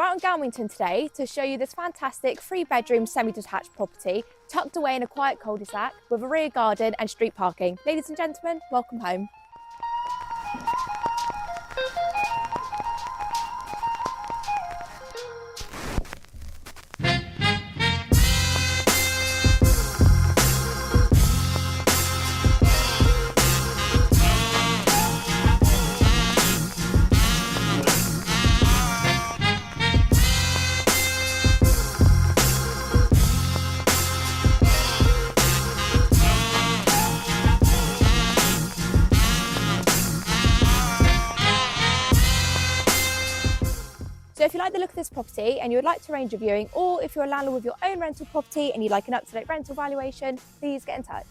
we're out in Galmington today to show you this fantastic 3-bedroom semi-detached property tucked away in a quiet cul-de-sac with a rear garden and street parking. Ladies and gentlemen, welcome home. So if you like the look of this property and you would like to arrange a viewing, or if you're a landlord with your own rental property and you'd like an up-to-date rental valuation, please get in touch.